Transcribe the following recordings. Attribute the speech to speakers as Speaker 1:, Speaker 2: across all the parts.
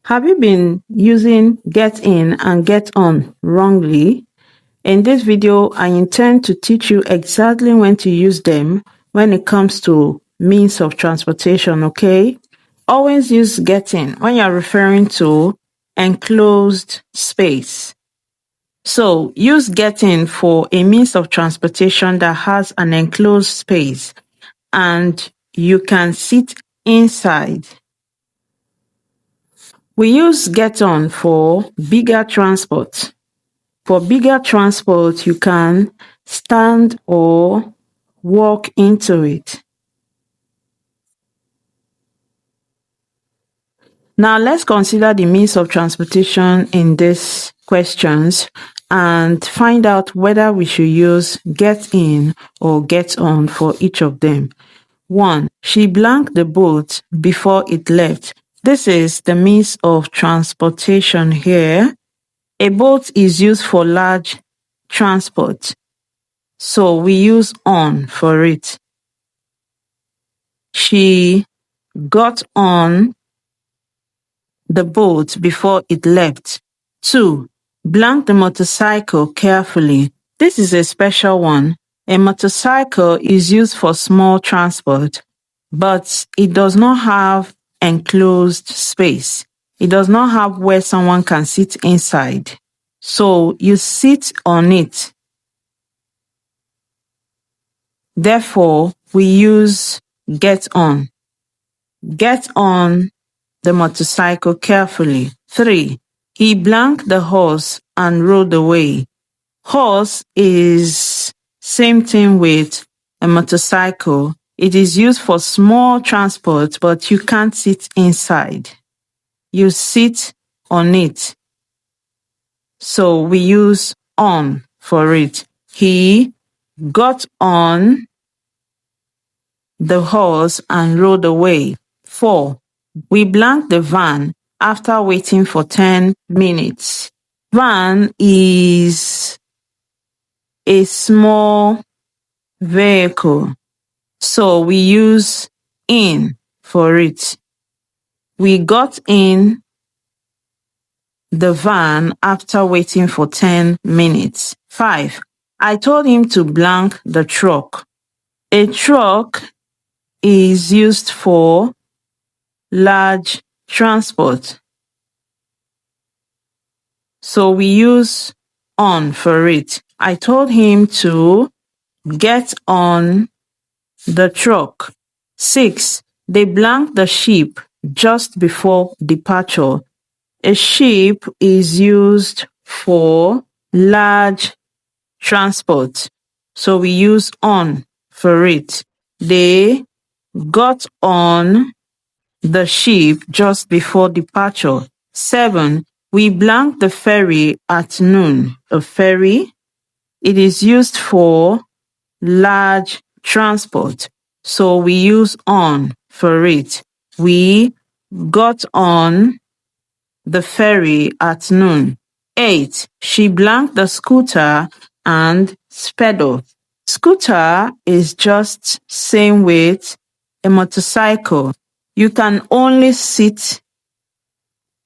Speaker 1: Have you been using get in and get on wrongly? In this video, I intend to teach you exactly when to use them when it comes to means of transportation, okay? Always use get in when you're referring to enclosed space. So use get in for a means of transportation that has an enclosed space and you can sit inside. We use get on for bigger transport. For bigger transport, you can stand or walk into it. Now let's consider the means of transportation in these questions and find out whether we should use get in or get on for each of them. 1. She blanked the boat before it left. This is the means of transportation here. A boat is used for large transport, so we use on for it. She got on the boat before it left. 2. Blank the motorcycle carefully. This is a special one. A motorcycle is used for small transport, but it does not have enclosed space. It does not have where someone can sit inside. So you sit on it. Therefore, we use get on. Get on the motorcycle carefully. 3. He blanked the horse and rode away. Horse is same thing with a motorcycle. It is used for small transport, but you can't sit inside. You sit on it. So we use on for it. He got on the horse and rode away. 4. We blanked the van after waiting for 10 minutes. Van is a small vehicle, so we use in for it. We got in the van after waiting for 10 minutes. 5. I told him to blank the truck. A truck is used for large transport, so we use on for it. I told him to get on the truck. 6. They blanked the ship just before departure. A ship is used for large transport, so we use on for it. They got on the ship just before departure. 7. We blanked the ferry at noon. A ferry, it is used for large transport, so we use on for it. We got on the ferry at noon. 8. She blanked the scooter and sped off. Scooter is just same with a motorcycle. You can only sit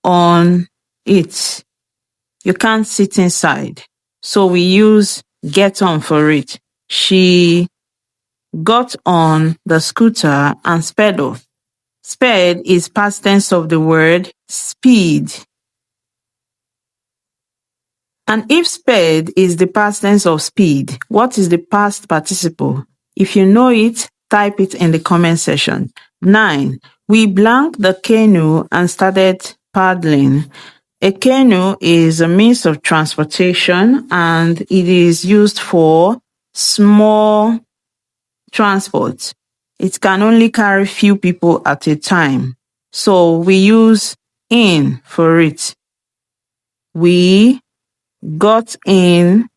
Speaker 1: on it. You can't sit inside. So we use get on for it. She got on the scooter and sped off. Sped is past tense of the word speed. And if sped is the past tense of speed, what is the past participle? If you know it, type it in the comment section. 9. We blanked the canoe and started paddling. A canoe is a means of transportation and it is used for small transport. It can only carry few people at a time. So we use in for it. We got in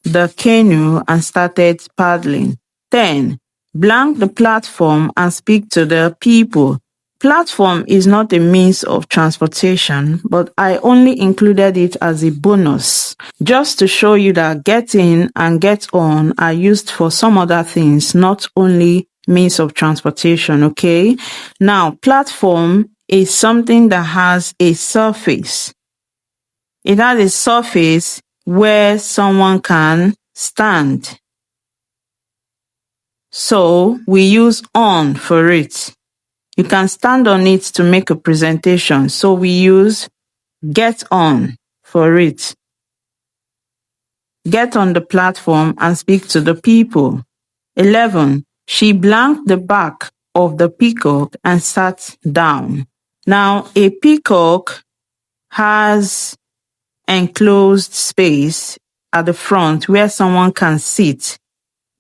Speaker 1: the canoe and started paddling. 10. Blank the platform and speak to the people. Platform is not a means of transportation, but I only included it as a bonus, just to show you that get in and get on are used for some other things, not only means of transportation, okay? Now, platform is something that has a surface. It has a surface where someone can stand. So we use on for it. You can stand on it to make a presentation. So we use get on for it. Get on the platform and speak to the people. 11. She blanked the back of the peacock and sat down. Now, a peacock has enclosed space at the front where someone can sit.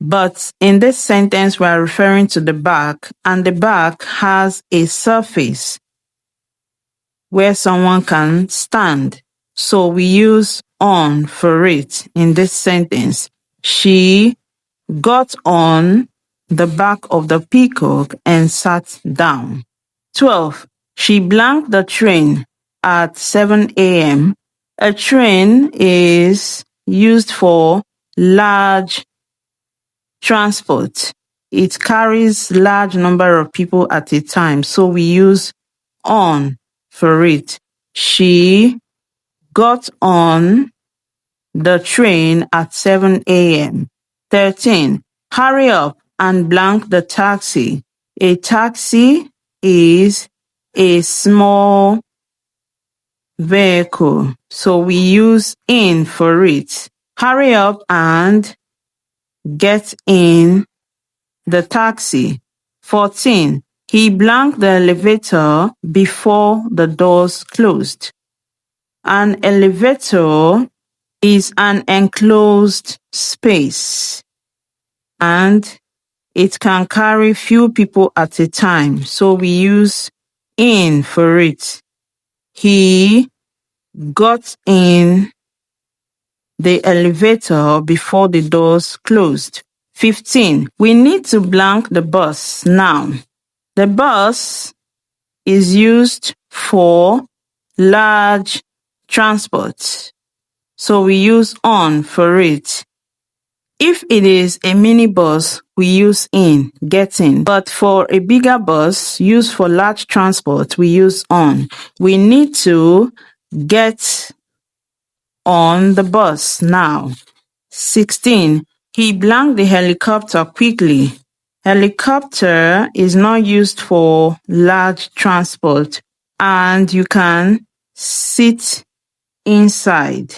Speaker 1: But in this sentence, we are referring to the back, and the back has a surface where someone can stand. So we use on for it in this sentence. She got on the back of the peacock and sat down. 12. She blanked the train at 7 a.m. A train is used for large transport. It carries large number of people at a time, so we use on for it. She got on the train at 7 a.m. 13. Hurry up and blank the taxi. A taxi is a small vehicle, so we use in for it. Hurry up and get in the taxi. 14. He blanked the elevator before the doors closed. An elevator is an enclosed space and it can carry few people at a time, so we use in for it. He got in the elevator before the doors closed. 15. We need to blank the bus now. The bus is used for large transport, so we use on for it. If it is a minibus, we use in, get in. But for a bigger bus used for large transport, we use on. We need to get on the bus now. 16. He blanked the helicopter quickly. Helicopter is not used for large transport and you can sit inside.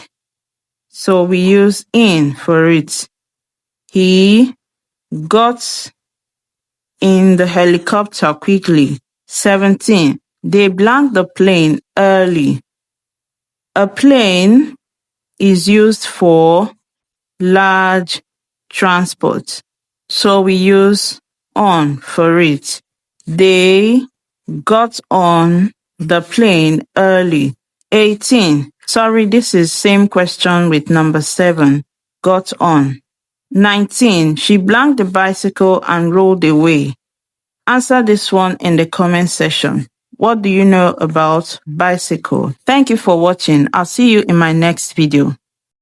Speaker 1: So we use in for it. He got in the helicopter quickly. 17. They blanked the plane early. A plane is used for large transport, so we use on for it. They got on the plane early. 18. Sorry, this is same question with number 7. Got on. 19. She blanked the bicycle and rolled away. Answer this one in the comment section. What do you know about bicycle? Thank you for watching. I'll see you in my next video.